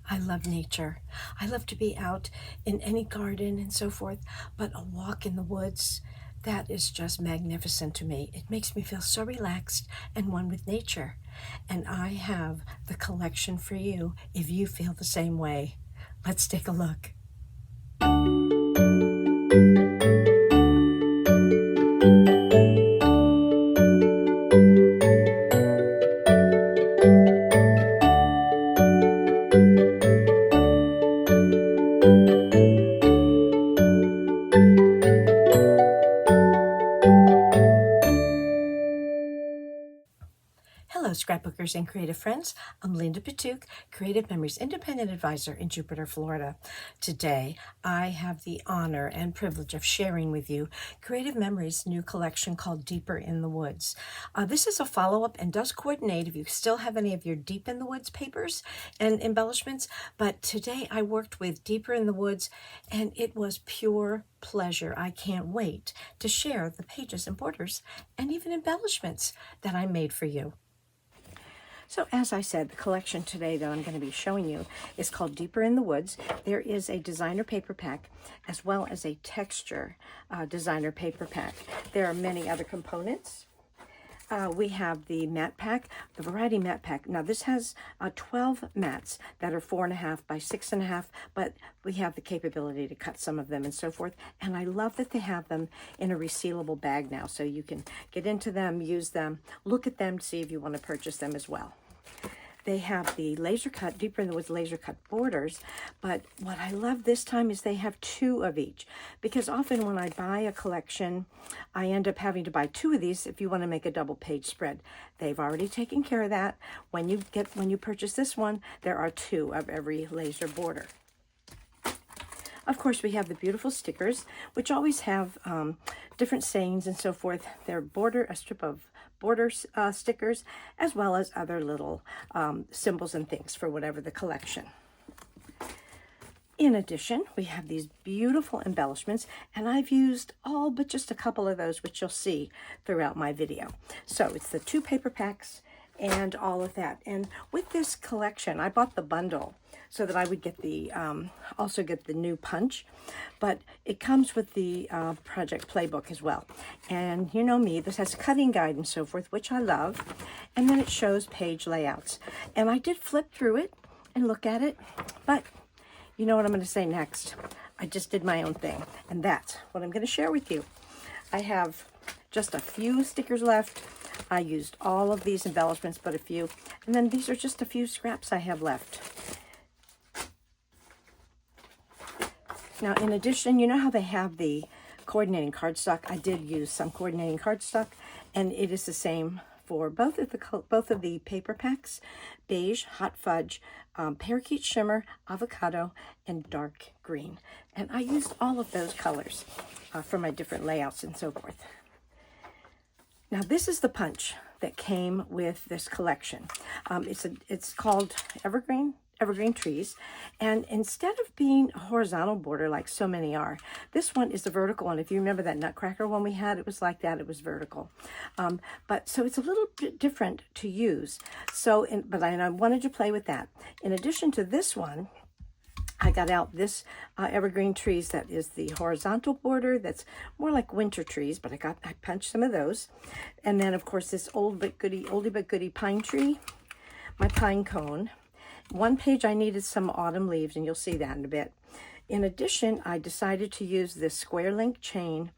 I love nature. I love to be out in any garden and so forth, but a walk in the woods, that is just magnificent to me. It makes me feel so relaxed and one with nature. And I have the collection for you if you feel the same way. Let's take a look. Hello, scrapbookers and creative friends. I'm Linda Petuch, Creative Memories Independent Advisor in Jupiter, Florida. Today, I have the honor and privilege of sharing with you Creative Memories' new collection called Deeper in the Woods. This is a follow-up and does coordinate if you still have any of your Deep in the Woods papers and embellishments, but today I worked with Deeper in the Woods and it was pure pleasure. I can't wait to share the pages and borders and even embellishments that I made for you. So as I said, the collection today that I'm going to be showing you is called Deeper in the Woods. There is a designer paper pack as well as a texture designer paper pack. There are many other components. We have the matte pack, the variety matte pack. Now this has 12 mats that are 4.5 by 6.5, but we have the capability to cut some of them and so forth. And I love that they have them in a resealable bag now, so you can get into them, use them, look at them, see if you want to purchase them as well. They have the laser cut, Deeper in the Woods laser cut borders, but what I love this time is they have 2 of each, because often when I buy a collection, I end up having to buy 2 of these if you want to make a double page spread. They've already taken care of that. When you purchase this one, there are 2 of every laser border. Of course, we have the beautiful stickers, which always have different sayings and so forth. They're a strip of border stickers, as well as other little symbols and things for whatever the collection. In addition, we have these beautiful embellishments, and I've used all but just a couple of those, which you'll see throughout my video. So it's the 2 paper packs and all of that. And with this collection, I bought the bundle so that I would get the also get the new punch, but it comes with the project playbook as well. And you know me, this has a cutting guide and so forth, which I love. And then it shows page layouts. And I did flip through it and look at it, but you know what I'm going to say next. I just did my own thing, and that's what I'm going to share with you. I have just a few stickers left. I used all of these embellishments, but a few. And then these are just a few scraps I have left. Now, in addition, you know how they have the coordinating cardstock? I did use some coordinating cardstock, and it is the same for both of the paper packs: beige, hot fudge, parakeet shimmer, avocado, and dark green. And I used all of those colors for my different layouts and so forth. Now this is the punch that came with this collection. It's called Evergreen Trees, and instead of being a horizontal border like so many are, this one is the vertical one. If you remember that Nutcracker one we had, it was like that. It was vertical, but so it's a little bit different to use. But I wanted to play with that. In addition to this one, I got out this Evergreen Trees that is the horizontal border that's more like winter trees, but I punched some of those. And then of course this oldie but goodie pine tree, my pine cone. One page I needed some autumn leaves, and you'll see that in a bit. In addition, I decided to use this square link chain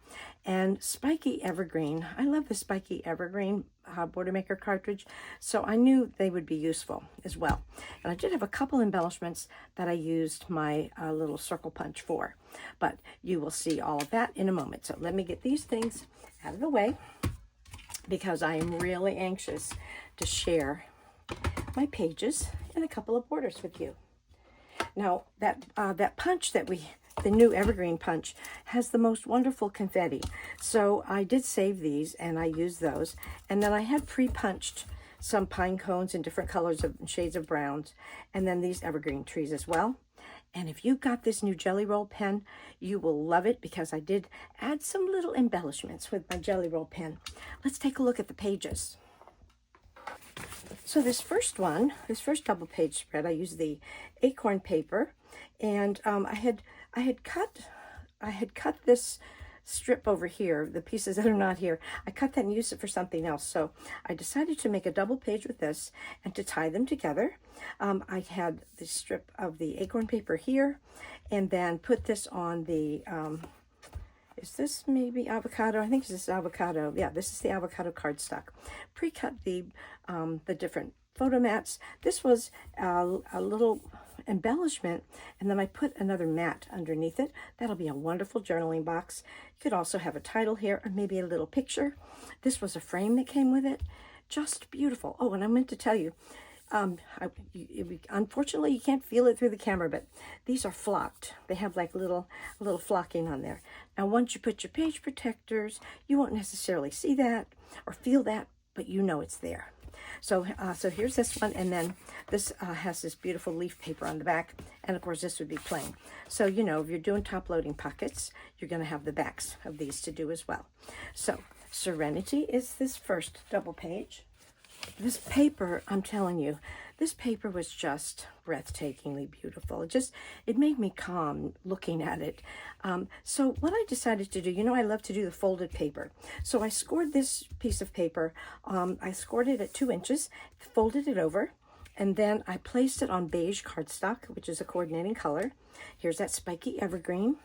and spiky evergreen. I love the spiky evergreen border maker cartridge, so I knew they would be useful as well. And I did have a couple embellishments that I used my little circle punch for, but you will see all of that in a moment. So let me get these things out of the way, because I am really anxious to share my pages and a couple of borders with you. Now that punch the new evergreen punch has the most wonderful confetti. So I did save these and I used those. And then I had pre-punched some pine cones in different colors and shades of browns, and then these evergreen trees as well. And if you got this new Jelly Roll pen, you will love it, because I did add some little embellishments with my Jelly Roll pen. Let's take a look at the pages. So this first double page spread, I used the acorn paper, and I had cut this strip over here, the pieces that are not here. I cut that and used it for something else. So I decided to make a double page with this and to tie them together. I had the strip of the acorn paper here, and then put this on the is this maybe avocado? I think this is avocado. Yeah, this is the avocado cardstock. Pre-cut the different photo mats. This was a little embellishment, and then I put another mat underneath it. That'll be a wonderful journaling box. You could also have a title here, or maybe a little picture. This was a frame that came with it. Just beautiful. Oh, and I meant to tell you, unfortunately you can't feel it through the camera, but these are flocked. They have like a little flocking on there. Now once you put your page protectors, you won't necessarily see that or feel that, but you know it's there. So here's this one, and then this has this beautiful leaf paper on the back, and of course this would be plain. So you know, if you're doing top loading pockets, you're going to have the backs of these to do as well. So Serenity is this first double page. This paper, I'm telling you, this paper was just breathtakingly beautiful. It made me calm looking at it. So what I decided to do, you know, I love to do the folded paper. So I scored this piece of paper. I scored it at 2 inches, folded it over, and then I placed it on beige cardstock, which is a coordinating color. Here's that spiky evergreen.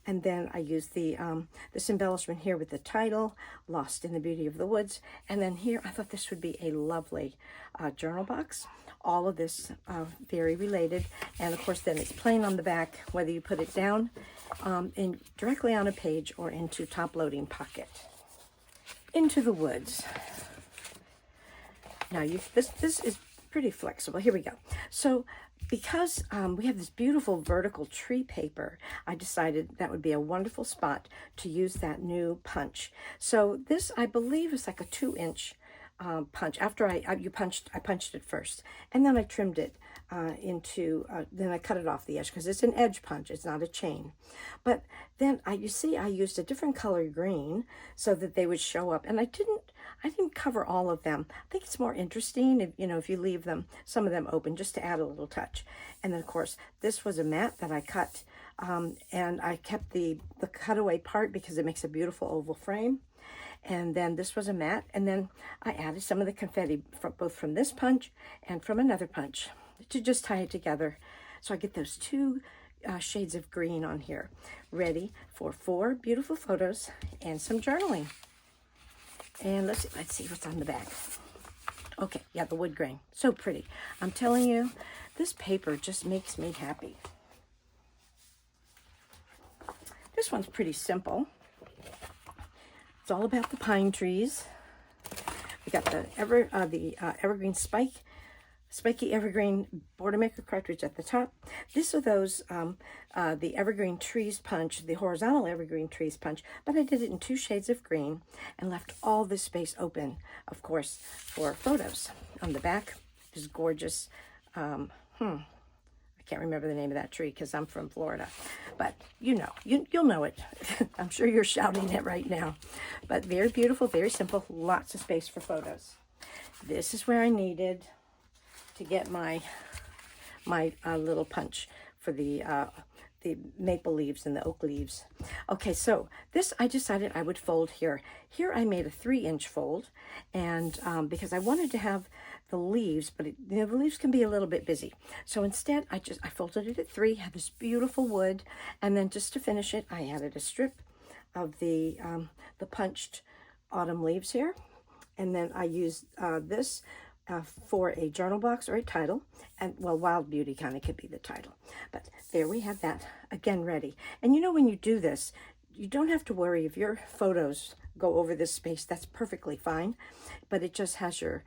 And then I used the this embellishment here with the title, Lost in the Beauty of the Woods. And then here, I thought this would be a lovely journal box. All of this very related. And of course, then it's plain on the back, whether you put it down directly on a page or into top loading pocket. Into the Woods. Now, this is pretty flexible. Here we go. So because we have this beautiful vertical tree paper, I decided that would be a wonderful spot to use that new punch. So this, I believe, is like a 2-inch punch. After I punched it first, and then I trimmed it then I cut it off the edge because it's an edge punch. It's not a chain. But then you see, I used a different color green so that they would show up, and I didn't cover all of them. I think it's more interesting if you leave some of them open, just to add a little touch. And then of course this was a mat that I cut, and I kept the cutaway part because it makes a beautiful oval frame. And then this was a mat, and then I added some of the confetti both from this punch and from another punch to just tie it together. So I get those 2 shades of green on here, ready for 4 beautiful photos and some journaling. And let's see what's on the back. Okay, yeah, the wood grain, so pretty. I'm telling you, this paper just makes me happy. This one's pretty simple. It's all about the pine trees. We got the evergreen spiky evergreen border maker cartridge at the top. These are those the evergreen trees punch, the horizontal evergreen trees punch, but I did it in 2 shades of green and left all this space open, of course, for photos. On the back is gorgeous. I can't remember the name of that tree because I'm from Florida, but you'll know it. I'm sure you're shouting it right now. But very beautiful, very simple, lots of space for photos. This is where I needed to get my little punch for the maple leaves and the oak leaves. Okay, so this I decided I would fold here. Here I made a 3-inch fold, and because I wanted to have the leaves, but the leaves can be a little bit busy. So instead, I folded it at 3, had this beautiful wood, and then just to finish it, I added a strip of the punched autumn leaves here, and then I used this for a journal box or a title, and well, Wild Beauty kind of could be the title. But there we have that again ready. And when you do this, you don't have to worry if your photos go over this space. That's perfectly fine, but it just has your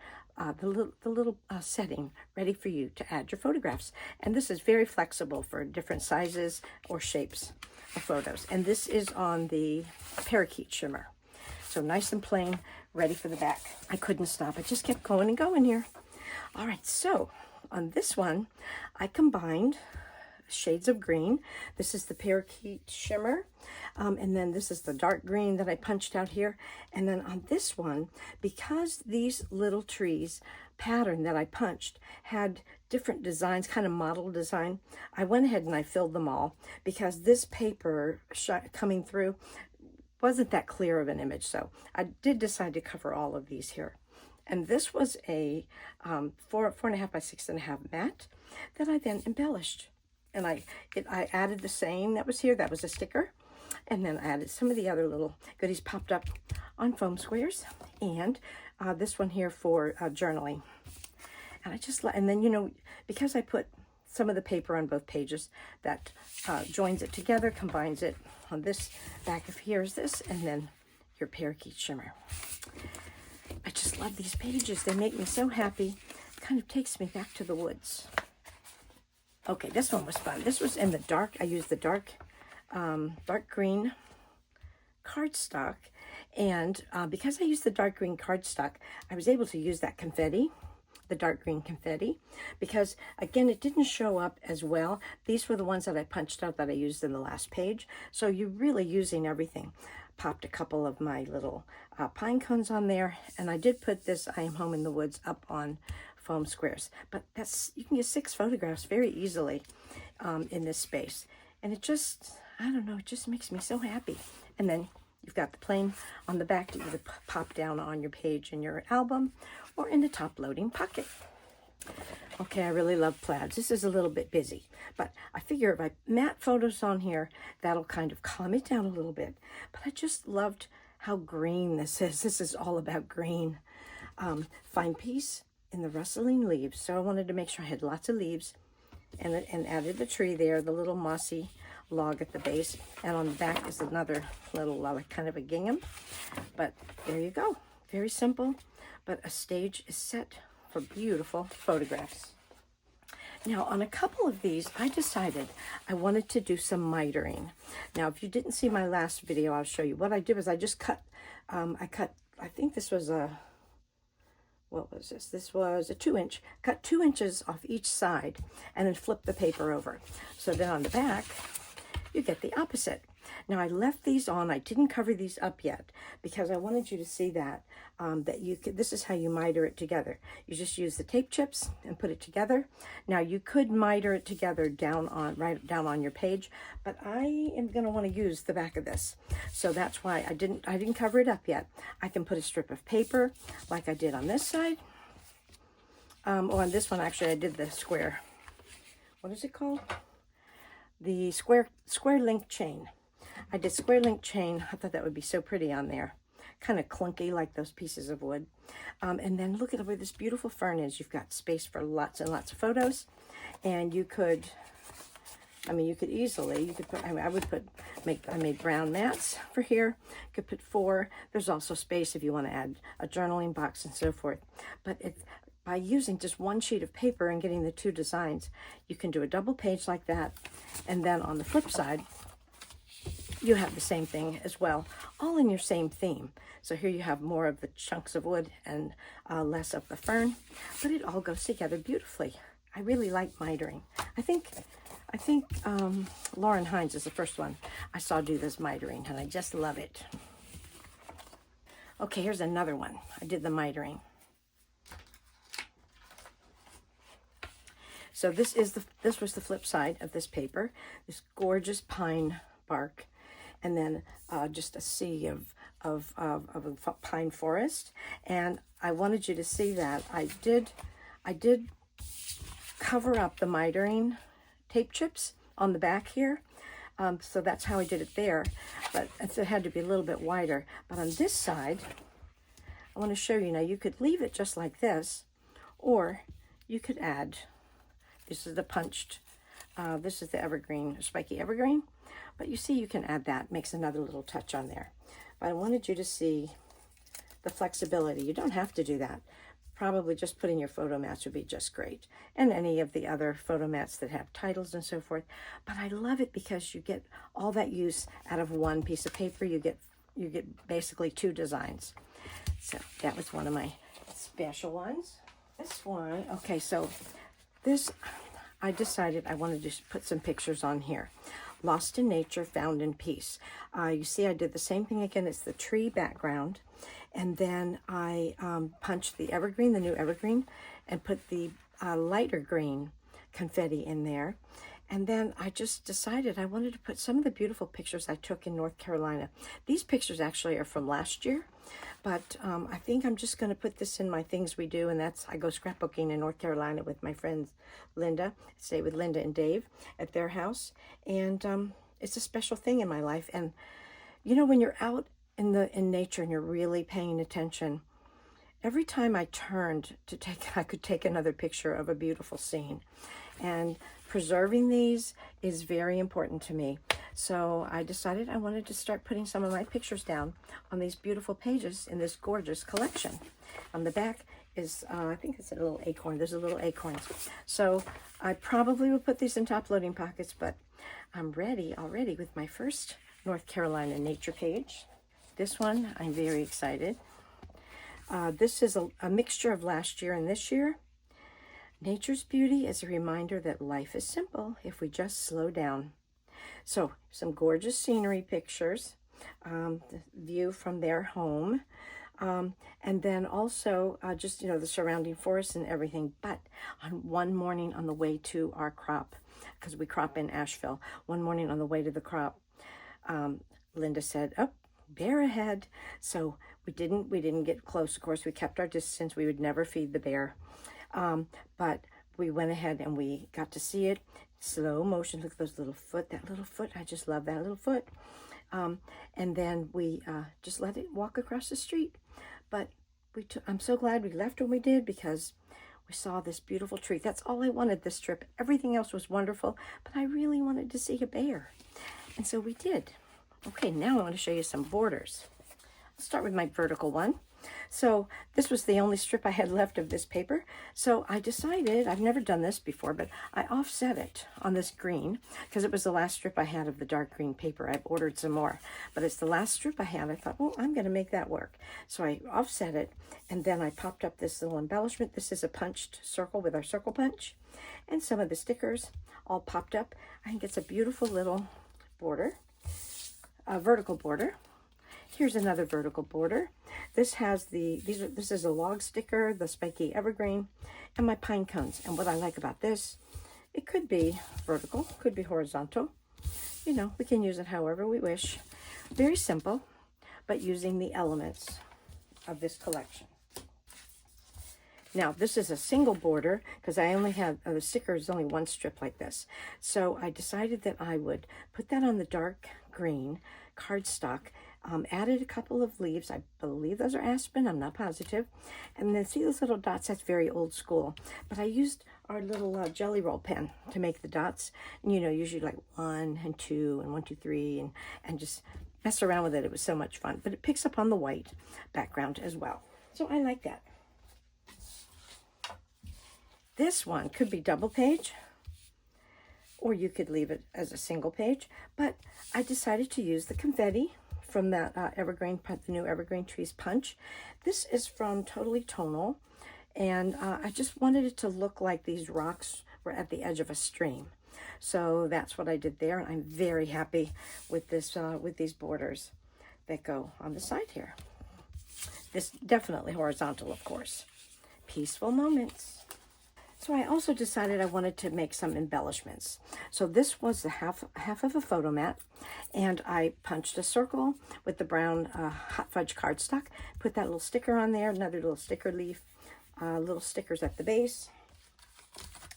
the little setting ready for you to add your photographs. And this is very flexible for different sizes or shapes of photos. And this is on the parakeet shimmer. So nice and plain, ready for the back. I couldn't stop. I just kept going and going here. All right, so on this one, I combined shades of green. This is the Parakeet Shimmer. And then this is the dark green that I punched out here. And then on this one, because these little trees pattern that I punched had different designs, kind of model design, I went ahead and I filled them all because this paper coming through wasn't that clear of an image. So I did decide to cover all of these here. And this was a 4.5 by 6.5 mat that I then embellished. And I added the saying that was here, that was a sticker. And then I added some of the other little goodies popped up on foam squares. And this one here for journaling. And I just, and then, you know, because I put some of the paper on both pages, that joins it together, combines it on this back of here is this, and then your Parakeet Shimmer. I just love these pages. They make me so happy. It kind of takes me back to the woods. Okay, this one was fun. This was in the dark. I used the dark green cardstock. And because I used the dark green cardstock, I was able to use that confetti, the dark green confetti, because again, it didn't show up as well. These were the ones that I punched out that I used in the last page. So you're really using everything. Popped a couple of my little pine cones on there, and I did put this I Am Home in the Woods up on foam squares. But that's, you can get 6 photographs very easily in this space. And it just, I don't know, it just makes me so happy. And then you've got the plane on the back that you could pop down on your page in your album or in the top loading pocket. Okay, I really love plaids. This is a little bit busy, but I figure if I mat photos on here, that'll kind of calm it down a little bit. But I just loved how green this is. This is all about green. Fine piece in the rustling leaves. So I wanted to make sure I had lots of leaves and added the tree there, the little mossy log at the base. And on the back is another little kind of a gingham. But there you go. Very simple, but a stage is set for beautiful photographs. Now on a couple of these, I decided I wanted to do some mitering. Now if you didn't see my last video, I'll show you. What I did was I just cut, I think this was a, what was this? This was a 2-inch, cut 2 inches off each side and then flip the paper over. So then on the back, you get the opposite. Now I left these on, I didn't cover these up yet because I wanted you to see that, that you could, this is how you miter it together. You just use the tape chips and put it together. Now you could miter it together right down on your page, but I am going to want to use the back of this. So that's why I didn't cover it up yet. I can put a strip of paper like I did on this side. Or on this one, actually, I did the square. What is it called? The square link chain. I did square link chain. I thought that would be so pretty on there. Kind of clunky like those pieces of wood. And then look at where this beautiful fern is. You've got space for lots and lots of photos. And you could, I mean, you could easily, you could put, I mean, I would put, I made brown mats for here. You could put 4. There's also space if you want to add a journaling box and so forth. But it's, by using just one sheet of paper and getting the 2 designs, you can do a double page like that. And then on the flip side, you have the same thing as well, all in your same theme. So here you have more of the chunks of wood and less of the fern, but it all goes together beautifully. I really like mitering. I think Lauren Hines is the first one I saw do this mitering, and I just love it. Okay, here's another one. I did the mitering. So this was the flip side of this paper, this gorgeous pine bark, and then just a sea of a pine forest. And I wanted you to see that I did cover up the mitering tape chips on the back here. So that's how I did it there, but it had to be a little bit wider. But on this side, I want to show you now, you could leave it just like this, or you could add, this is the punched, this is the evergreen, spiky evergreen, but you see you can add that, makes another little touch on there. But I wanted you to see the flexibility. You don't have to do that. Probably just putting your photo mats would be just great, and any of the other photo mats that have titles and so forth. But I love it because you get all that use out of one piece of paper. You get basically 2 designs. So that was one of my special ones. This one, okay, so this, I decided I wanted to put some pictures on here. Lost in nature, found in peace. You see I did the same thing again. It's the tree background. And then I punched the evergreen, the new evergreen, and put the lighter green confetti in there. And then I just decided I wanted to put some of the beautiful pictures I took in North Carolina. These pictures actually are from last year, but I think I'm just going to put this in my things we do, and that's I go scrapbooking in North Carolina with my friends Linda, stay with Linda and Dave at their house, and it's a special thing in my life. And you know, when you're out in nature and you're really paying attention, every time I turned to I could take another picture of a beautiful scene. And preserving these is very important to me. So I decided I wanted to start putting some of my pictures down on these beautiful pages in this gorgeous collection. On the back is, I think it's a little acorn. There's a little acorn. So I probably will put these in top loading pockets, but I'm ready already with my first North Carolina nature page. This one, I'm very excited. This is a mixture of last year and this year. Nature's beauty is a reminder that life is simple if we just slow down. So some gorgeous scenery pictures, the view from their home, and then also just, you know, the surrounding forest and everything. But on one morning on the way to our crop, because we crop in Asheville, one morning on the way to the crop, Linda said, "Oh, bear ahead." So we didn't get close. Of course, we kept our distance. We would never feed the bear. But we went ahead and we got to see it. Slow motion. Look at those little foot. That little foot. I just love that little foot. And then we just let it walk across the street. But I'm so glad we left when we did, because we saw this beautiful tree. That's all I wanted this trip. Everything else was wonderful, but I really wanted to see a bear. And so we did. Okay, now I want to show you some borders. I'll start with my vertical one. So this was the only strip I had left of this paper. So I decided, I've never done this before, but I offset it on this green because it was the last strip I had of the dark green paper. I've ordered some more, but it's the last strip I had. I thought, well, I'm going to make that work. So I offset it, and then I popped up this little embellishment. This is a punched circle with our circle punch, and some of the stickers all popped up. I think it's a beautiful little border, a vertical border. Here's another vertical border. This has this is a log sticker, the spiky evergreen, and my pine cones. And what I like about this, it could be vertical, could be horizontal. You know, we can use it however we wish. Very simple, but using the elements of this collection. Now, this is a single border because I only have, the sticker is only one strip like this. So I decided that I would put that on the dark green cardstock. Added a couple of leaves. I believe those are aspen. I'm not positive. And then see those little dots? That's very old school. But I used our little jelly roll pen to make the dots. And, you know, usually like 1 and 2 and 1, 2, 3 and just mess around with it. It was so much fun. But it picks up on the white background as well. So I like that. This one could be double page, or you could leave it as a single page. But I decided to use the confetti from that the new evergreen trees punch. This is from Totally Tonal, and I just wanted it to look like these rocks were at the edge of a stream. So that's what I did there, and I'm very happy with this with these borders that go on the side here. This definitely horizontal, of course. Peaceful moments. So I also decided I wanted to make some embellishments. So this was the half of a photo mat, and I punched a circle with the brown hot fudge cardstock, put that little sticker on there, another little sticker leaf, little stickers at the base.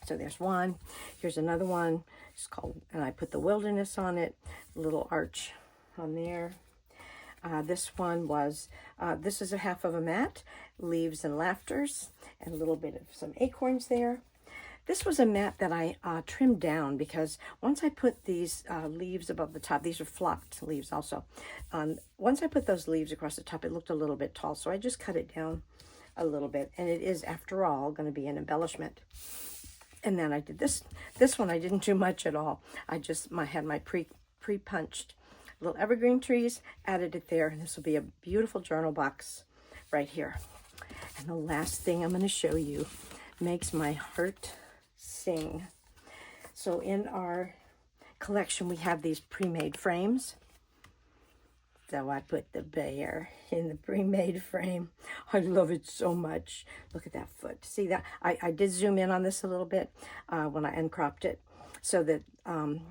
So there's one. Here's another one. It's called, and I put the wilderness on it, little arch on there. This one was, this is a half of a mat, leaves and laughters, and a little bit of some acorns there. This was a mat that I trimmed down because once I put these leaves above the top, these are flopped leaves also. Once I put those leaves across the top, it looked a little bit tall, so I just cut it down a little bit. And it is, after all, going to be an embellishment. And then I did this. This one I didn't do much at all. I had my pre-punched little evergreen trees, added it there, and this will be a beautiful journal box right here. And the last thing I'm going to show you makes my heart sing. So in our collection, we have these pre-made frames. So I put the bear in the pre-made frame. I love it so much. Look at that foot. See that? I did zoom in on this a little bit when I uncropped it, so that on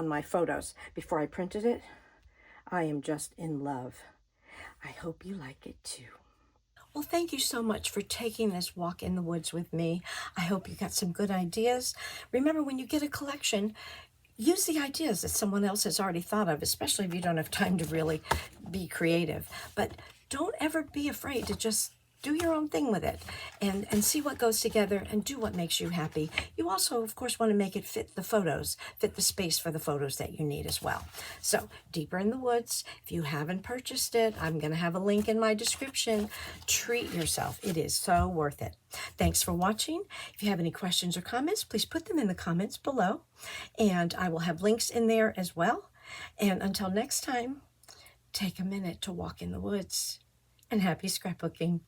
my photos before I printed it, I am just in love. I hope you like it too. Well, thank you so much for taking this walk in the woods with me. I hope you got some good ideas. Remember, when you get a collection, use the ideas that someone else has already thought of, especially if you don't have time to really be creative. But don't ever be afraid to just do your own thing with it and see what goes together and do what makes you happy. You also, of course, want to make it fit the photos, fit the space for the photos that you need as well. So, Deeper in the Woods, if you haven't purchased it, I'm going to have a link in my description. Treat yourself. It is so worth it. Thanks for watching. If you have any questions or comments, please put them in the comments below, and I will have links in there as well. And until next time, take a minute to walk in the woods, and happy scrapbooking.